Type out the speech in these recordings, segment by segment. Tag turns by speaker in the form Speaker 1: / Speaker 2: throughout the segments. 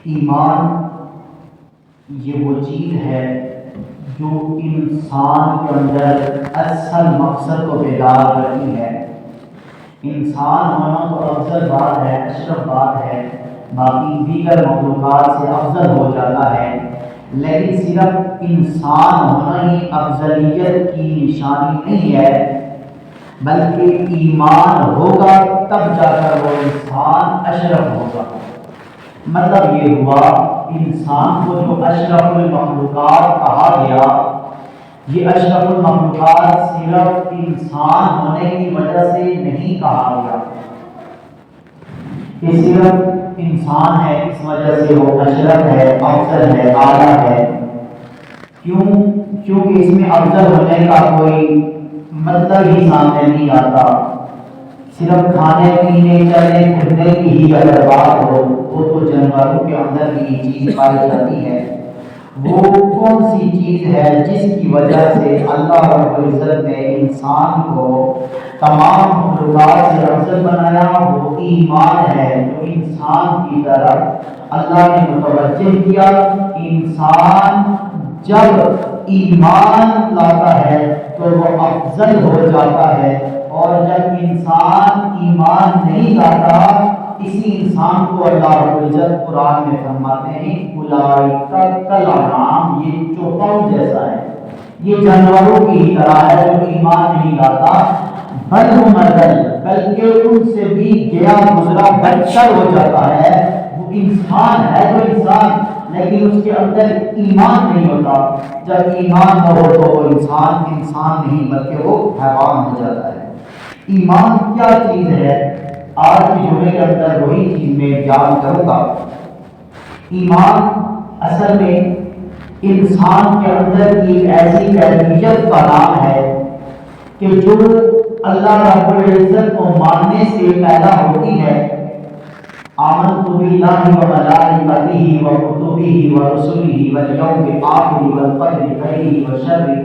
Speaker 1: ایمان یہ وہ چیز ہے جو انسان کے اندر اصل مقصد کو بیدار کرتی ہے۔ انسان ہونا تو افضل بات ہے، اشرف بات ہے، باقی دیگر مخلوقات سے افضل ہو جاتا ہے، لیکن صرف انسان ہونا ہی افضلیت کی نشانی نہیں ہے، بلکہ ایمان ہوگا تب جا کر وہ انسان اشرف ہوگا۔ مطلب یہ ہوا انسان کو جو اشرف المخلوقات کہا گیا، یہ اشرف المخلوقات صرف انسان ہونے کی وجہ سے نہیں کہا گیا کہ صرف انسان ہے اس وجہ سے وہ اشرف ہے، افضل ہے، اعلیٰ ہے۔ کیونکہ اس میں افضل ہونے کا کوئی مطلب ہی سامنے نہیں آتا۔ صرف کھانے پینے چلنے پھرنے کی ہی اگر بات ہو، وہ تو جانوروں کے اندر بھی یہ چیز پائی جاتی ہے۔ وہ کون سی چیز ہے جس کی وجہ سے اللہ رب العزت نے انسان کو تمام مخلوقات سے افضل بنایا؟ وہ ایمان ہے جو انسان کی طرف اللہ نے متوجہ کیا۔ انسان جب ایمان لاتا ہے تو وہ افضل ہو جاتا ہے، اور جب انسان ایمان نہیں لاتا، اسی انسان کو اللہ رب العزت قرآن میں فرماتے ہیں اولئک کالانعام، یہ چوپاؤں جیسا ہے، یہ جانوروں کی ہی طرح ہے جو ایمان نہیں لاتا، بل ہم اضل، بلکہ ان سے بھی گیا گزرا بدتر ہو جاتا ہے۔ وہ انسان ہے تو انسان، لیکن اس کے اندر ایمان نہیں ہوتا۔ جب ایمان نہ ہو تو وہ انسان نہیں بلکہ وہ حیوان ہو جاتا ہے۔ ایمان کیا چیز ہے؟ آج کے جمعے کے اندر وہی چیز میں بیان کروں گا۔ ایمان اصل میں انسان کے اندر کی ایسی کیفیت کا نام ہے کہ جو اللہ رب العزت کو ماننے سے پیدا ہوتی ہے۔ آمنت باللہ وملائکتہ وکتبہ ورسلہ والیوم الآخر والقدر خیرہ وشرہ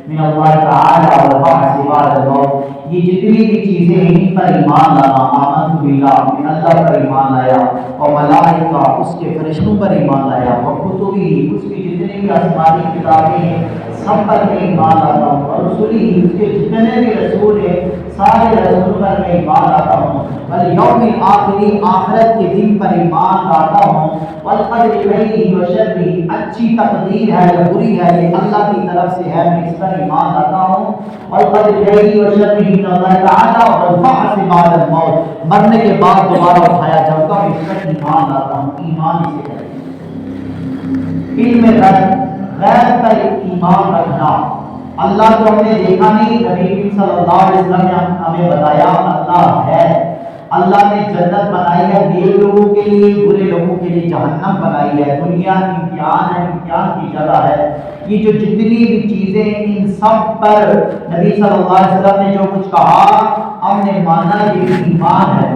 Speaker 1: من اللہ تعالی والبعث بعد الموت، یہ جتنی بھی چیزیں ہیں ان پر ایمان لانا۔ آمنت باللہ، میں اللہ پر ایمان لایا، اور ملائکہ اس کے فرشتوں پر ایمان لایا، وکتبہ اس کی جتنی بھی آسمانی کتابیں ہیں سب پر میں ایمان لاتا ہوں، اور رسولہ اس کے جتنے بھی رسول ہیں سارے رسول پر میں ایمان لاتا ہوں، والیوم الآخر آخرت کے دن پر ایمان لاتا ہوں، والقدر خیرہ وشرہ اچھی تقدیر ہے یا بری ہے یہ اللہ کی طرف سے ہے، میں اس پر ایمان لاتا ہوں، والقدر خیرہ وشرہ من اللہ تعالی والبعث بعد الموت، مرنے کے بعد دوبارہ اٹھایا جاؤں گا، میں اس پر ایمان لاتا ہوں۔ ایمان اسے کہتے ہیں۔ علم غیب پر ایمان رکھنا۔ اللہ کو ہم نے دیکھا نہیں، نبی صلی اللہ علیہ وسلم نے ہمیں بتایا اللہ ہے۔ اللہ نے جنت بنائی ہے نیک لوگوں کے لیے، برے لوگوں کے لیے جہنم بنائی ہے۔ دنیا امتحان ہے، امتحان کی جگہ ہے۔ یہ جو جتنی بھی چیزیں ان سب پر نبی صلی اللہ علیہ وسلم نے جو کچھ کہا ہم نے مانا، یہ ایمان ہے۔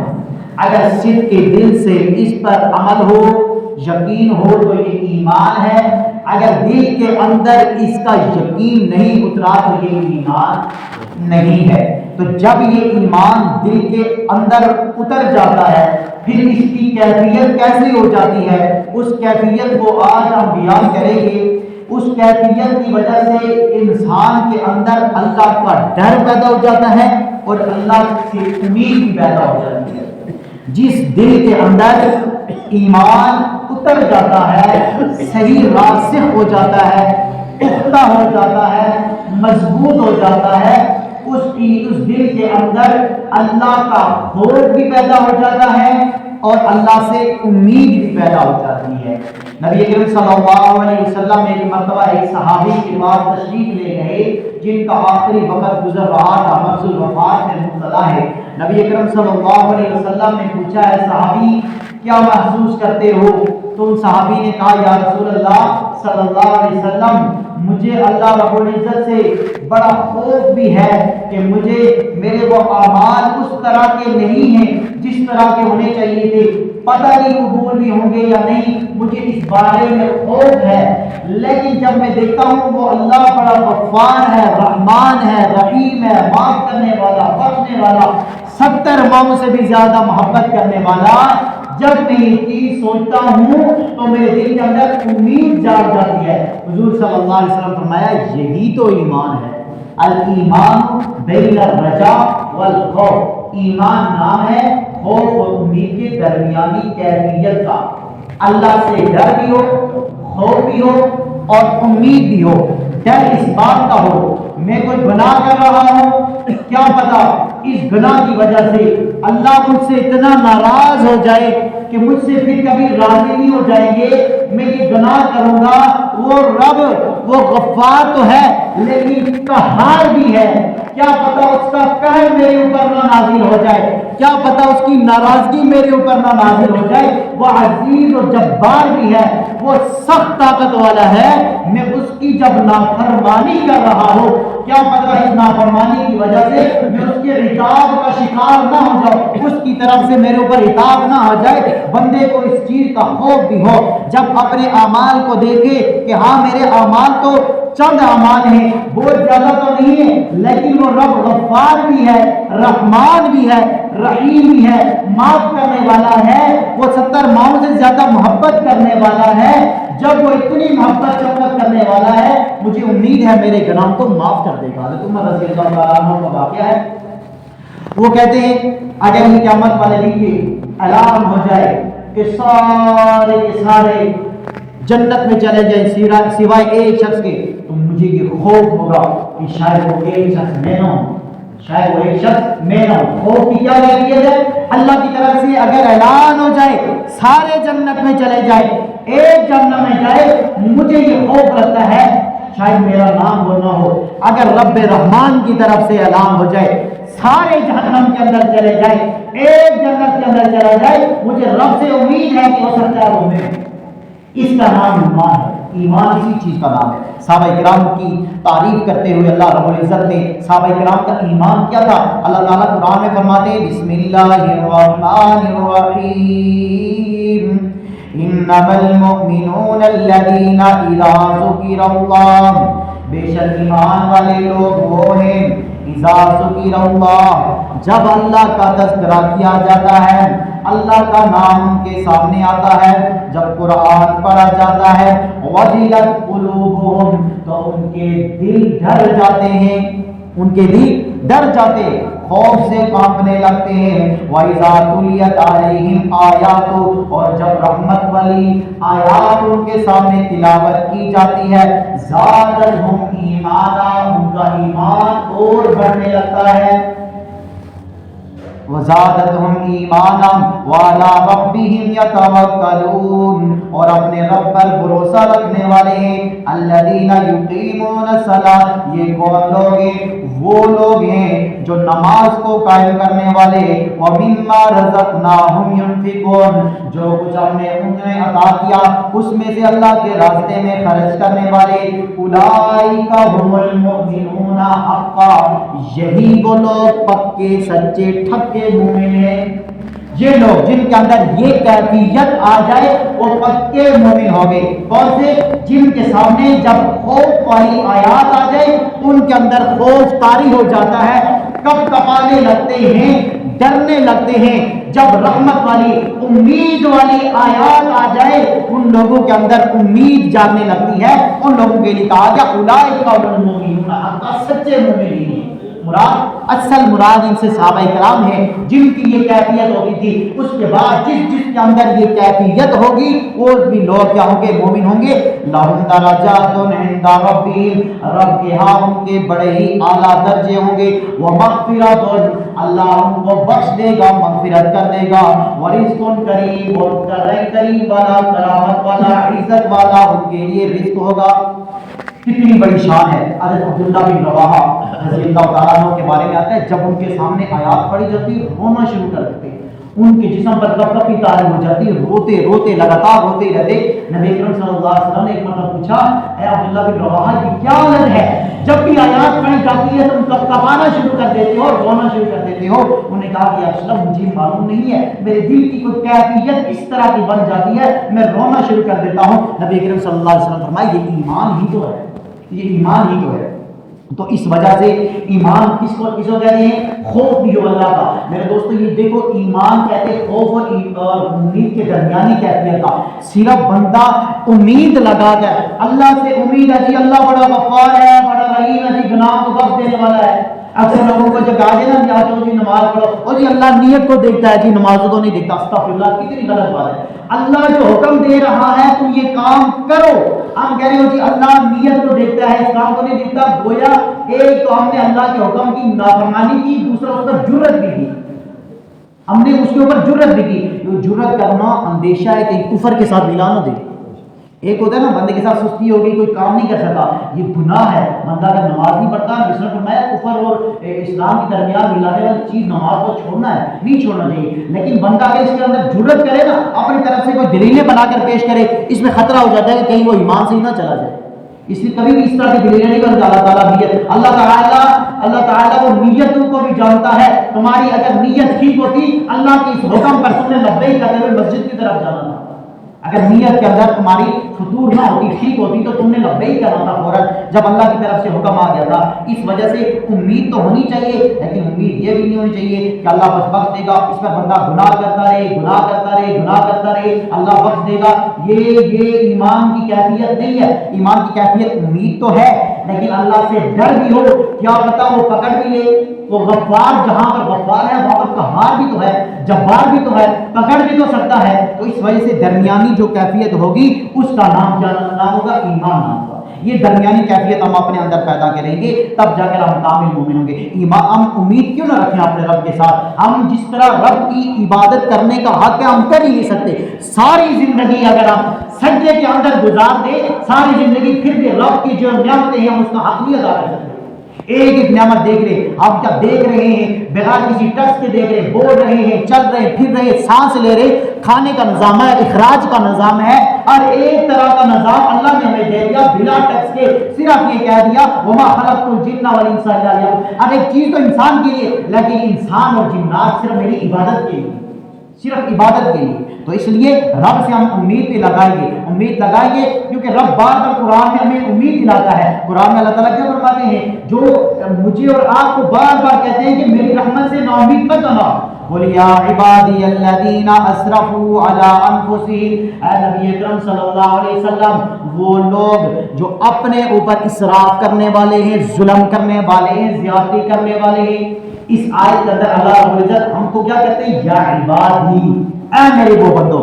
Speaker 1: اگر صدق کے دل سے اس پر عمل ہو، یقین ہو تو یہ ایمان ہے۔ اگر دل کے اندر اس کا یقین نہیں اترا تو یہ ایمان نہیں ہے۔ تو جب یہ ایمان دل کے اندر اتر جاتا ہے پھر اس کی کیفیت کیسی ہو جاتی ہے، اس کیفیت کو آج ہم بیان کریں گے۔ اس کیفیت کی وجہ سے انسان کے اندر اللہ کا ڈر پیدا ہو جاتا ہے اور اللہ سے امید بھی پیدا ہو جاتی ہے۔ جس دل کے اندر ایمان اتر جاتا ہے، صحیح راسخ ہو جاتا ہے، پختہ ہو جاتا ہے، مضبوط ہو جاتا ہے، اس دل کے اندر اللہ کا خوف بھی پیدا ہو جاتا ہے اور اللہ سے امید بھی پیدا ہو جاتی ہے۔ نبی کریم صلی اللہ علیہ وسلم ایک مرتبہ ایک صحابی کے پاس تشریف لے گئے جن کا آخری وقت گزر رہا تھا، مرض الوفات میں مبتلا ہے۔ نبی اکرم صلی اللہ علیہ وسلم نے پوچھا ہے صحابی کیا محسوس کرتے ہو؟ تو ان صحابی نے کہا یا رسول اللہ صلی اللہ علیہ وسلم مجھے اللہ رب العزت سے بڑا خوف بھی ہے کہ میرے وہ اعمال اس طرح کے نہیں ہیں جس طرح کے ہونے چاہیے تھے، پتہ نہیں قبول بھی ہوں گے یا نہیں، مجھے اس بارے میں خوف ہے۔ لیکن جب میں دیکھتا ہوں وہ اللہ بڑا غفار ہے، رحمان ہے، رحیم ہے، معاف کرنے والا، بخشنے والا، 70 ماؤں سے بھی زیادہ محبت کرنے والا، جب میں یہ چیز سوچتا ہوں تو میرے دل کے اندر امید جاگ جاتی ہے۔ حضور صلی اللہ علیہ وسلم فرمایا یہی تو ایمان ہے۔ الایمان بین الرجاء والخوف، ایمان نام ہے خوف اور امید کے درمیانی کیفیت کا۔ اللہ سے ڈر بھی ہو، خوف بھی ہو اور امید بھی ہو۔ ڈر اس بات کا ہو میں کوئی گناہ کر رہا ہوں، کیا پتا اس گناہ کی وجہ سے اللہ مجھ سے اتنا ناراض ہو جائے کہ مجھ سے پھر کبھی راضی نہیں ہو جائیں گے، میں یہ گناہ کروں گا، وہ رب وہ غفار تو ہے لیکن قہار بھی ہے، کیا پتا اس کا قہر میرے اوپر نہ نازل ہو جائے، کیا پتا اس کی ناراضگی میرے اوپر نہ نازل ہو جائے۔ وہ عزیز و جبار بھی ہے، وہ سخت طاقت والا ہے، میں اس کی جب نافرمانی کر رہا ہوں، کیا پتا اس نافرمانی کی وجہ سے میں اس کے عتاب کا شکار نہ ہو جاؤں، اس کی طرف سے میرے اوپر عتاب نہ آ جائے۔ بندے کو اس چیز کا خوف بھی ہو جب اپنے اعمال کو دیکھے کہ ہاں میرے اعمال تو چند اعمال ہیں، بہت زیادہ تو نہیں ہے، لیکن وہ رب غفار بھی ہے، رحمان بھی ہے، رحیم بھی ہے، معاف کرنے والا ہے، وہ 70 ماؤں سے زیادہ محبت کرنے والا ہے۔ جب وہ اتنی محبت شفقت کرنے والا ہے، مجھے امید ہے میرے گناہوں کو معاف کر دے گا۔ حضرت عمر رضی اللہ تعالیٰ عنہ کا واقعہ ہے، وہ کہتے ہیں اگر یہ قیامت والے دن کے اعلان ہو جائے کہ سارے کے سارے جنت میں چلے جائیں سوائے ایک شخص کے، تو مجھے یہ خوف ہوگا کہ شاید وہ ایک شخص میں نہ ہوں، شاید وہ ایک شخص میں نہ ہوں۔ خوف کی کیا کیفیت ہے؟ اللہ کی طرف سے اگر اعلان ہو جائے سارے جنت میں چلے جائے، ایک جنت میں جائے، مجھے یہ خوف لگتا ہے شاید میرا نام وہ نہ ہو۔ اگر رب رحمان کی طرف سے اعلان ہو جائے سارے جہنم کے اندر چلے جائے، ایک جنت کے اندر چلا جائے، مجھے رب سے امید ہے کہ ہو سکتا ہے وہ میں۔ اس کا نام ایمان ہے، ایمان اسی چیز کا نام ہے۔ صحابہ کرام کی تعریف کرتے ہوئے اللہ رب العزت نے صحابہ کرام کا ایمان کیا تھا، اللہ تعالیٰ قرآن میں فرماتے ہیں بسم اللہ الرحمن الرحیم انما المؤمنون الذین اذا ذکر اللہ، بے شک ایمان والے لوگ وہ ہیں اذا ذکر اللہ، جب اللہ کا تذکرہ کیا جاتا ہے، اللہ کا نام ان کے سامنے آتا ہے، جب قرآن پڑھا جاتا ہے، وجلت قلوبہم، تو ان کے دل ڈر جاتے ہیں، ان کے دل ڈر جاتے، خوف سے کانپنے لگتے ہیں۔ وَإِذَا تُلِيَتْ عَلَيْهِمْ آیَاتُ، اور جب رحمت والی آیات ان کے سامنے تلاوت کی جاتی ہے، زادتہم ایمانا، ان کا ایمان اور بڑھنے لگتا ہے۔ وزادتہم ایمانا وعلی ربہم یتوکلون، اور اپنے رب پر بھروسہ رکھنے والے ہیں۔ الذین یقیمون الصلاۃ، یہ کون لوگ ہیں؟ وہ لوگ ہیں جو نماز کو قائم کرنے والے، ومما رزقناہم ینفقون، جو کچھ ہم نے انہیں عطا کیا اس میں سے اللہ کے راستے میں خرچ کرنے والے۔ اولئک هم المؤمنون حقا، یہی وہ لوگ پکے سچے ٹھکے مومن ہیں۔ یہ لوگ جن کے اندر یہ کیفیت آ جائے وہ پکے مومن ہو گئے۔ کون سے؟ جن کے سامنے جب خوف والی آیات آ جائے ان کے اندر خوف طاری ہو جاتا ہے، کب کپانے لگتے ہیں، ڈرنے لگتے ہیں۔ جب رحمت والی امید والی آیات آ جائے ان لوگوں کے اندر امید جاگنے لگتی ہے۔ ان لوگوں کے لیے کہا گیا اولئک هم المؤمنون حقا، سچے مومن ہیں۔ مراد اصل مراد ان سے صحابہ کرام ہیں جن کی یہ کیفیت ہوتی تھی۔ اس کے بعد جس کے اندر یہ کیفیت ہوگی وہ بھی لوگ کیا ہوں گے؟ مومن ہوں گے۔ لہم درجات عند ربہم، رب کے ہاں ان کے بڑے ہی اعلیٰ درجے ہوں گے۔ ومغفرۃ، اللہ ان کو بخش دے گا، مغفرت کر دے گا۔ ورزق کریم، اور کریم والا، کرامت والا، عزت والا ان کے لیے رزق ہوگا۔ کتنی بڑی شان ہے۔ حضرت عبداللہ بن رواحہ رضی اللہ تعالیٰ عنہ کے بارے میں آتا ہے جب ان کے سامنے آیات پڑھی جاتی رونا شروع کر دیتے، ان کے جسم پر کپ کپی طاری ہو جاتی، روتے روتے لگاتار روتے رہتے۔ نبی اکرم صلی اللہ علیہ وسلم نے ایک مرتبہ پوچھا اے عبداللہ بن رواحہ یہ کیا حالت ہے، جب بھی آیات پڑھی جاتی ہے تم کپ کپانا شروع کر دیتے ہو، رونا شروع کر دیتے ہو؟ انہوں نے کہا کہ اصلا مجھے معلوم نہیں ہے، میرے دل کی کوئی کیفیت اس طرح کی بن جاتی ہے میں رونا شروع کر دیتا ہوں۔ نبی اکرم صلی اللہ علیہ وسلم فرمائے یہ ایمان ہی تو ہے، یہ ایمان ہی تو ہے۔ تو اس وجہ سے ایمان کس کو کہتے ہیں؟ خوف بھی ہو اللہ کا۔ میرے دوستو یہ دیکھو، ایمان کہتے ہیں خوف اور امید کے درمیانی کیفیت کا۔ صرف بندہ امید لگا کر، اللہ سے امید ہے جی اللہ بڑا غفار ہے، بڑا رحیم ہے جی، گناہ کو بخش دینے والا ہے۔ اکثر لوگوں کو جب کہا جائے نا جی نماز پڑھو، اور جی اللہ نیت کو دیکھتا ہے جی، نماز کو نہیں دیکھتا، استغفر اللہ، کتنی غلط بات ہے۔ اللہ جو حکم دے رہا ہے تم یہ کام کرو، ہم کہہ رہے ہو جی اللہ نیت کو دیکھتا ہے، اس کام کو نہیں دیکھتا۔ گویا ایک تو ہم نے اللہ کے حکم کی نافرمانی کی، دوسرا اس پر جرت بھی کی، ہم نے اس کے اوپر جرت بھی کی۔ یہ جرت کرنا اندیشہ ہے کہ کفر کے ساتھ ملا نہ دے۔ ایک ہوتا ہے نا بندے کے ساتھ سستی ہوگی، کوئی کام نہیں کر سکتا، یہ گناہ ہے۔ بندہ اگر نماز نہیں پڑھتا، جس نے فرمایا کفر اور اسلام کے درمیان ملانے والی چیز نماز کو چھوڑنا ہے، نہیں چھوڑنا چاہیے۔ لیکن بندہ اگر اس کے اندر جرت کرے نا، اپنی طرف سے کوئی دلیلیں بنا کر پیش کرے، اس میں خطرہ ہو جاتا ہے کہ کہیں وہ ایمان سے ہی نہ چلا جائے۔ اس لیے کبھی بھی اس طرح کی دلیلیں نہیں کرتا اللہ تعالیٰ نیت۔ اللہ تعالیٰ وہ نیتوں کو بھی جانتا ہے۔ تمہاری اگر نیت ٹھیک ہوتی، اللہ کے اس حکم پر تم نے لبیک کہتے ہوئے مسجد کی طرف جانا تھا۔ اگر نیت کے اندر تمہاری فطور نہ ہوتی، ٹھیک ہوتی، تو تم نے لبیک کرنا تھا فوراً جب اللہ کی طرف سے حکم آ گیا تھا۔ اس وجہ سے امید تو ہونی چاہیے، لیکن امید یہ بھی نہیں ہونی چاہیے کہ اللہ بس بخش دے گا، اس پر بندہ گناہ کرتا رہے، اللہ بخش دے گا۔ یہ ایمان کی کیفیت نہیں ہے۔ ایمان کی کیفیت امید تو ہے، لیکن اللہ سے ڈر بھی ہو، کیا پتا وہ پکڑ بھی لے۔ وہ غفار، جہاں پر غفار ہے وہاں پر قہار بھی تو ہے، جبار بھی تو ہے، پکڑ بھی تو سکتا ہے۔ تو اس وجہ سے درمیانی جو کیفیت ہوگی اس کا نام کیا نام ہوگا؟ ایمان نام ہوگا۔ یہ درمیانی کیفیت ہم اپنے اندر پیدا کریں گے، تب جا کر ہم کامل مومن ہوں گے۔ ایمان، ہم امید کیوں نہ رکھیں اپنے رب کے ساتھ؟ ہم جس طرح رب کی عبادت کرنے کا حق ہے ہم کر ہی نہیں سکتے۔ ساری زندگی اگر ہم سجدے کے اندر گزار دیں، ساری زندگی، پھر بھی رب کی جو نعمتیں ہیں ہم اس کا حق نہیں ادا کر سکتے۔ ایک ایک نعمت دیکھ رہے، آپ کیا دیکھ رہے ہیں، بغیر کسی ٹچ کے دیکھ رہے، بول رہے ہیں، چل رہے، پھر رہے، سانس لے رہے، کھانے کا نظام ہے، اخراج کا نظام ہے، اور ایک طرح کا نظام اللہ نے ہمیں دے دیا بلا ٹچ کے۔ صرف یہ کہہ دیا وما خلقت الجن والانس الا لیعبدون۔ اب ایک چیز تو انسان کے لیے، لیکن انسان اور جنات صرف میری عبادت کے لیے، صرف عبادت کے لیے۔ تو اس لیے رب سے ہم امید لگائیں گے کیونکہ رب بار بار قرآن میں ہمیں امید دلاتا ہے۔ قرآن میں اللہ تعالیٰ کیا فرماتے ہیں؟ جو مجھے اور آپ کو بار بار کہتے ہیں کہ میری رحمت سے نا امید مت ہونا۔ قل یا عبادی الذین اسرفوا علی انفسہم، اے نبی اکرم صلی اللہ علیہ وسلم، وہ لوگ جو اپنے اوپر اسراف کرنے والے ہیں، ظلم کرنے والے ہیں، زیادتی کرنے والے ہیں۔ اس آیت کے اندر اللہ رب العزت ہم کو کیا کہتے ہیں؟ یا عبادی، اے میرے وہ بندو۔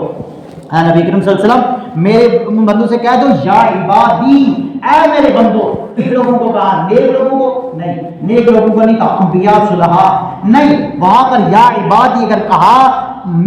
Speaker 1: اے نبی کریم صلی اللہ علیہ وسلم، میرے بندوں سے کہہ دو یا عبادی، اے میرے بندو۔ کس لوگوں کو کہا؟ نیک لوگوں کو نہیں، نیک لوگوں کو نہیں کہا، انبیاء صلحاء نہیں، وہاں پر یا عبادی اگر کہا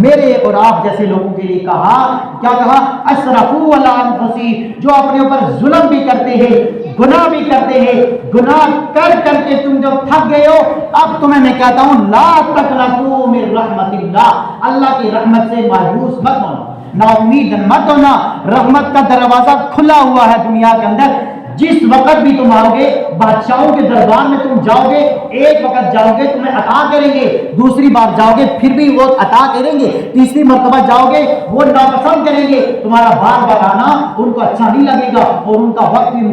Speaker 1: میرے اور آپ جیسے لوگوں کے لیے کہا، کیا کہا؟ اسرفوا علی انفسہم، جو اپنے اوپر ظلم بھی کرتے ہیں، گناہ بھی کرتے ہیں، گناہ کر کر کے تم جو تھک گئے ہو، اب تمہیں میں کہتا ہوں لا تقنطوا من رحمت اللہ، اللہ کی رحمت سے مایوس مت ہونا، نا امید مت ہونا۔ رحمت کا دروازہ کھلا ہوا ہے دنیا کے اندر۔ جس وقت بھی تم آؤ گے، بادشاہوں کے دربار میں تم جاؤ گے، ایک وقت جاؤ گے تمہیں عطا کریں گے، دوسری بار جاؤ گے پھر بھی وہ عطا کریں گے، تیسری مرتبہ جاؤ گے وہ ناپسند کریں گے، تمہارا بار بار آنا ان کو اچھا نہیں لگے گا، اور ان کا وقت بھی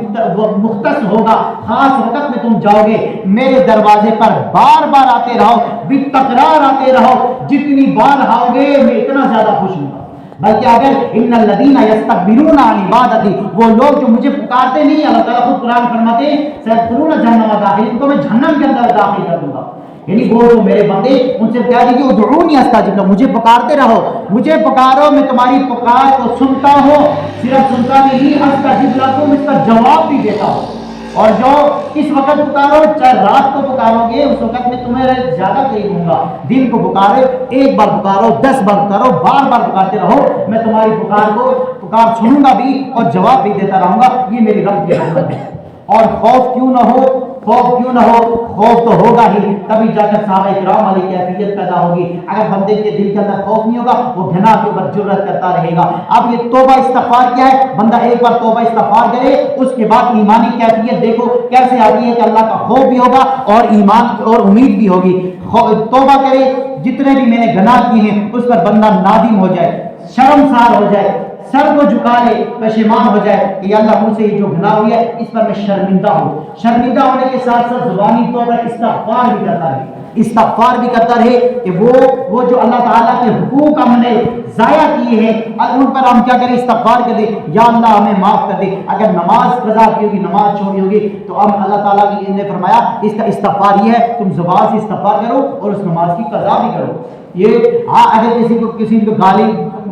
Speaker 1: مختص ہوگا، خاص وقت میں تم جاؤ گے۔ میرے دروازے پر بار بار آتے رہو، بالتکرار آتے رہو، جتنی بار آؤ گے میں اتنا زیادہ خوش ہوں گا۔ بلکہ اگر ان الذین یستکبرون عن عبادتی، وہ لوگ جو مجھے پکارتے نہیں، اللہ تعالیٰ خود قرآن فرماتے ہیں سیدخلون جہنم داخل، ان کو میں جہنم کے اندر داخل کر دوں گا۔ یعنی وہ جو میرے بندے، ان سے کہہ دیجیے ادعونی استجب لکم، مجھے پکارتے رہو، مجھے پکارو، میں تمہاری پکار کو سنتا ہوں، صرف سنتا نہیں، استجب لکم، اس کا جواب بھی دیتا ہوں۔ اور جو اس وقت پکارو، چاہے رات کو پکارو گے، اس وقت میں تمہیں زیادہ قریب ہوں گا۔ دن کو پکارو، ایک بار پکارو، 10 بار پکارو، بار بار پکارتے رہو، میں تمہاری پکار سنوں گا بھی اور جواب بھی دیتا رہوں گا۔ یہ میری رب کی رحمت ہے۔ اور خوف کیوں نہ ہو، خوف تو ہوگا ہی، تبھی جا کر صحابہ کرام والی کیفیت پیدا ہوگی۔ اگر بندے کے دل کے اندر خوف نہیں ہوگا، وہ گناہ کے اوپر جرأت کرتا رہے گا۔ اب یہ توبہ استغفار کیا ہے؟ بندہ ایک بار توبہ استغفار کرے، اس کے بعد ایمانی کیفیت دیکھو کیسے آتی ہے کہ اللہ کا خوف بھی ہوگا اور ایمان اور امید بھی ہوگی۔ توبہ کرے، جتنے بھی میں نے گناہ کیے ہیں اس پر بندہ نادم ہو جائے، شرمسار ہو جائے، سر کو جھکا لے، پشیمان ہو جائے کہ یا اللہ مجھ سے یہ جو گناہ ہوئی ہے اس پر میں شرمندہ ہوں۔ شرمندہ ہونے کے ساتھ ساتھ زبانی طور پر استغفار بھی کرتا رہے، استغفار بھی کرتا رہے کہ وہ جو اللہ تعالیٰ کے حقوق ہم نے ضائع کیے ہیں ان پر ہم کیا کریں، استغفار کر دیں، یا اللہ ہمیں معاف کر دے۔ اگر نماز قضا کی ہوگی، نماز چھوڑی ہوگی، تو ہم اللہ تعالیٰ کی نے فرمایا اس کا استغفار یہ ہے تم زبان سے استغفار کرو اور اس نماز کی قضا بھی کرو۔ یہ ہاں اگر کسی کو گالی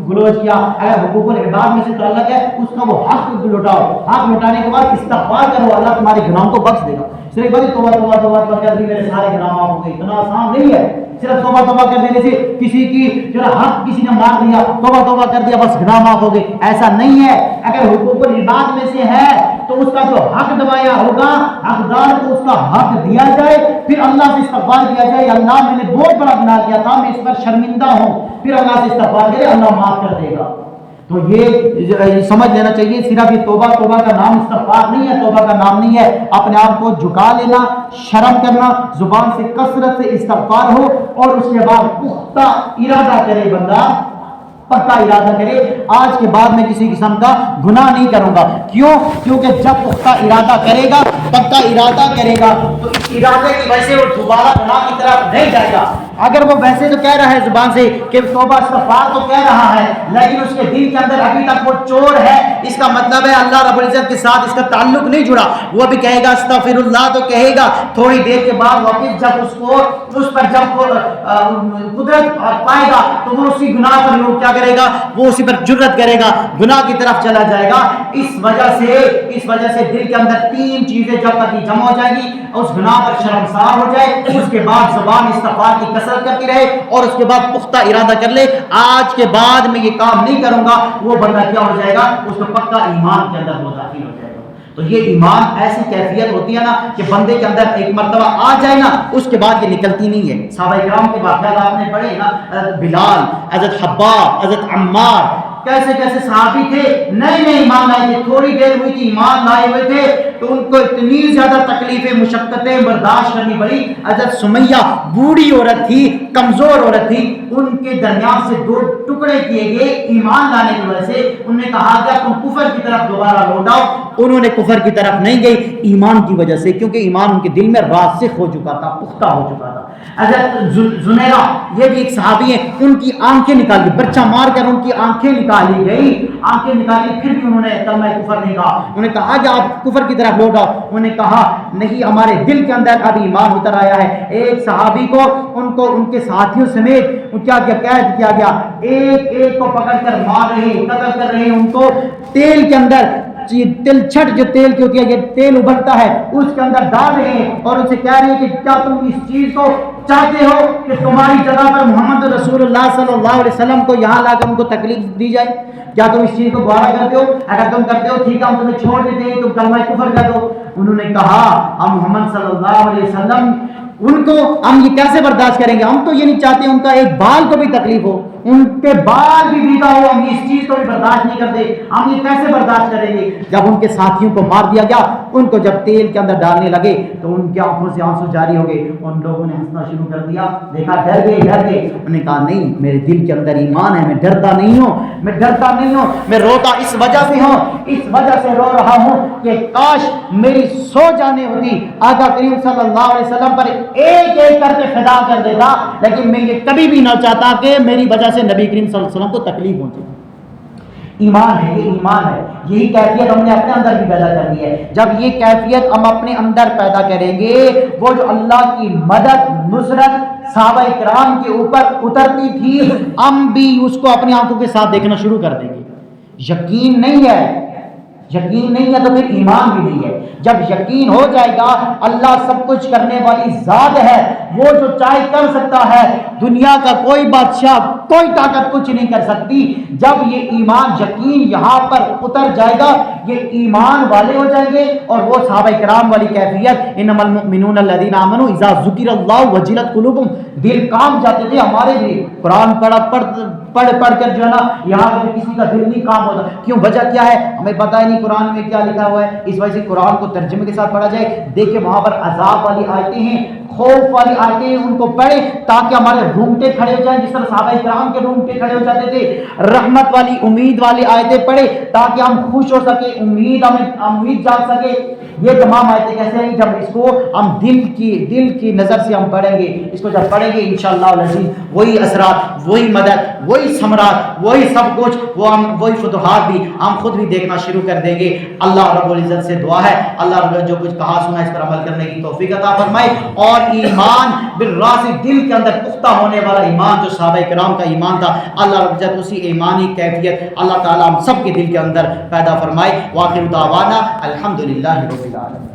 Speaker 1: گلوچ کیا، اگر حقوق العباد میں سے تعلق ہے اس کا وہ حق لوٹاؤ، حق لوٹانے کے بعد استغفار کرو، اللہ تمہارے گناہوں کو بخش دے گا۔ صرف بھائی توبہ توبہ توبہ کر دی میرے سارے گناہ معاف ہو گئے، اتنا آسان نہیں ہے۔ صرف توبہ توبہ کر دینے سے کسی کی جو حق کسی نے مار دیا، توبہ توبہ کر دیا بس گناہ معاف ہو گئے، ایسا نہیں ہے۔ اگر حقوق العباد میں سے ہے تو اس کا جو حق دبایا ہوگا، حقدار کو اس کا حق دیا جائے، پھر اللہ سے استغفار کیا جائے، اللہ میں نے بہت بڑا گناہ کیا تھا، میں اس پر شرمندہ ہوں، پھر اللہ سے استغفار کرے، اللہ معاف کر دے گا۔ تو یہ سمجھ لینا چاہیے، صرف یہ توبہ کا نام استغفار نہیں ہے، توبہ کا نام نہیں ہے اپنے آپ کو جھکا لینا، شرم کرنا، زبان سے کثرت سے استغفار ہو اور اس کے بعد پختہ ارادہ کرے، بندہ پکا ارادہ کرے آج کے بعد میں کسی قسم کا گناہ نہیں کروں گا۔ کیوں؟ کیونکہ جب پختہ ارادہ کرے گا، پکا ارادہ کرے گا، تو اس ارادے کی وجہ سے وہ دوبارہ گناہ کی طرف نہیں جائے گا۔ اگر وہ ویسے تو کہہ رہا ہے زبان سے کہ توبہ استغفار تو کہہ رہا ہے، لیکن اس کے دل کے اندر ابھی تک وہ چور ہے، اس کا مطلب ہے اللہ رب العزت کے ساتھ اس کا تعلق نہیں جڑا۔ وہ بھی کہے گا استغفر اللہ تو کہے گا، تھوڑی دیر کے بعد واپس جب اس پر جب وہ قدرت پائے گا تو وہ اسی گناہ پر کیا کرے گا، وہ اسی پر جرت کرے گا، گناہ کی طرف چلا جائے گا۔ اس وجہ سے دل کے اندر تین چیزیں جب تک یہ جمع ہو جائیں گی، اس گناہ پر شرمسار ہو جائے، اس کے بعد زبان استغفار کی کثرت کرتی رہے اور اس کے بعد پختہ ارادہ کر لے آج کے بعد میں یہ کام نہیں کروں گا، وہ بندہ کیا ہو جائے گا، اس کو پکا ایمان کے اندر وہ داخل ہو جائے گا۔ تو یہ ایمان ایسی کیفیت ہوتی ہے نا کہ بندے کے اندر ایک مرتبہ آ جائے نا اس کے بعد یہ نکلتی نہیں ہے۔ صحابہ کرام کے واقعات آپ نے پڑھے نا، حضرت بلال، حضرت حباب، حضرت عمار، کیسے کیسے صحابی تھے، نئے نئے ایمان لائے تھے، تھوڑی دیر ہوئی تھی ایمان لائے ہوئے تھے تو ان کو اتنی زیادہ تکلیفیں مشقتیں برداشت کرنی پڑی۔ حضرت سمیہ بوڑھی عورت تھی، کمزور عورت تھی، ان کے درمیان سے دو ٹکڑے کیے گئے ایمان لانے کی وجہ سے۔ انہوں نے کہا کہ تم کفر کی طرف دوبارہ لوٹ آؤ، انہوں نے کفر کی طرف نہیں گئی ایمان کی وجہ سے، کیونکہ ایمان ان کے دل میں راسخ ہو چکا تھا، پختہ ہو چکا تھا۔ حضرت زنیرہ یہ بھی ایک صحابی ہیں، ان کی آنکھیں نکالی، برچہ مار کر ان کی آنکھیں نکالی گئی، آنکھیں نکالی، پھر بھی انہوں نے کلمہ کفر نہیں کہا۔ انہوں نے کہا کہ آپ کفر کی طرف لوٹ آؤ، انہوں نے کہا نہیں، ہمارے دل کے اندر اب ایمان اتر آیا ہے۔ ایک صحابی کو ان کے ساتھیوں سمیت کیا قید کیا گیا، ایک کو پکڑ کر مار رہے، قتل کر رہے، ان کو تیل کے اندر تل چھٹ جو تیل کی ہوتی ہے، یہ تیل ابلتا ہے اس کے اندر ڈال رہے ہیں اور ان سے کہہ رہے ہیں کہ کیا تم اس چیز کو چاہتے ہو کہ تمہاری جگہ پر محمد رسول اللہ صلی اللہ علیہ وسلم کو یہاں لا کر ان کو تکلیف دی جائے؟ کیا تم اس چیز کو گوارا کرتے ہو؟ اگر تم کرتے ہو ٹھیک ہے، ہم تمہیں چھوڑ دیتے ہیں، تم کلمہ کفر کر دو۔ انہوں نے کہا ہم محمد صلی اللہ علیہ وسلم ان کو ہم یہ کیسے برداشت کریں گے، ہم تو یہ نہیں چاہتے ان کا ایک بال کو بھی تکلیف ہو، ان کے بال بھی بیتا ہو، ہم اس چیز کو بھی برداشت نہیں کرتے، ہم یہ کیسے برداشت کریں گے۔ جب ان کے ساتھیوں کو مار دیا گیا، ان کو جب تیل کے اندر ڈالنے لگے تو ان کی آنکھوں سے آنسو جاری ہو گئے، ان لوگوں نے ہنسنا شروع کر دیا، دیکھا ڈر گئے۔ انہوں نے کہا نہیں، میرے دل کے اندر ایمان ہے، میں ڈرتا نہیں ہوں، میں روتا اس وجہ سے ہوں، اس وجہ سے رو رہا ہوں کہ کاش میری سو جانے ہوتی، آقا کریم صلی اللہ علیہ وسلم پر ایک ایک کر کے فدا کر دیتا، لیکن میں یہ کبھی بھی نہ چاہتا کہ میری وجہ سے نبی کریم صلی اللہ علیہ وسلم کو تکلیف پہنچے۔ ایمان ہے، یہ ایمان ہے، یہی کیفیت ہم نے اپنے اندر بھی پیدا کرنی ہے۔ جب یہ کیفیت ہم اپنے اندر پیدا کریں گے، وہ جو اللہ کی مدد نصرت صحابہ کرام کے اوپر اترتی تھی، ہم بھی اس کو اپنی آنکھوں کے ساتھ دیکھنا شروع کر دیں گے۔ یقین نہیں ہے تو پھر ایمان بھی نہیں ہے۔ جب یقین ہو جائے گا اللہ سب کچھ کرنے والی ذات ہے، وہ جو چاہے کر سکتا ہے، دنیا کا کوئی بادشاہ کوئی طاقت کچھ نہیں کر سکتی، جب یہ ایمان یقین یہاں پر اتر جائے گا، یہ ایمان والے ہو جائیں گے اور وہ صحابہ کرام والی کیفیت، انما المؤمنون الذین آمنوا اذا ذکر اللہ وجلت قلوبہم، دل کام جاتے تھے ہمارے بھی، قرآن پڑھ کر جو ہے نا یہاں پر کسی کا دل نہیں کام ہوتا۔ کیوں؟ وجہ کیا ہے ہمیں پتہ ہی نہیں قرآن میں کیا لکھا ہوا ہے، اس وجہ سے قرآن کو ترجمے کے ساتھ پڑھا جائے۔ دیکھیں وہاں پر عذاب والی آیتیں ہیں، خوف والی آیتیں ان کو پڑھیں تاکہ ہمارے رونگٹے کھڑے ہو جائیں، جس طرح صحابہ کرام کے رونگٹے کھڑے ہو جاتے تھے۔ رحمت والی امید والی آیتیں پڑھیں تاکہ ہم خوش ہو سکے، امید جاگ سکے۔ یہ تمام آیتیں کیسے ہیں؟ جب اس کو ہم دل کی نظر سے ہم پڑھیں گے، اس کو جب پڑھیں گے انشاءاللہ العزیز وہی اثرات، وہی مدد، وہی ثمرات، وہی سب کچھ، وہی فتوحات بھی ہم خود بھی دیکھنا شروع کر دیں گے۔ اللہ رب العزت سے دعا ہے اللہ رب العزت جو کچھ کہا سنا اس پر عمل کرنے کی توفیق عطا فرمائے، اور ایمان بالراسخ دل کے اندر پختہ ہونے والا ایمان جو صحابہ کرام کا ایمان تھا، اللہ رب العزت اسی ایمانی کیفیت اللہ تعالی ہم سب کے دل کے اندر پیدا فرمائے۔ وآخر دعوانا الحمدللہ رب العالمین۔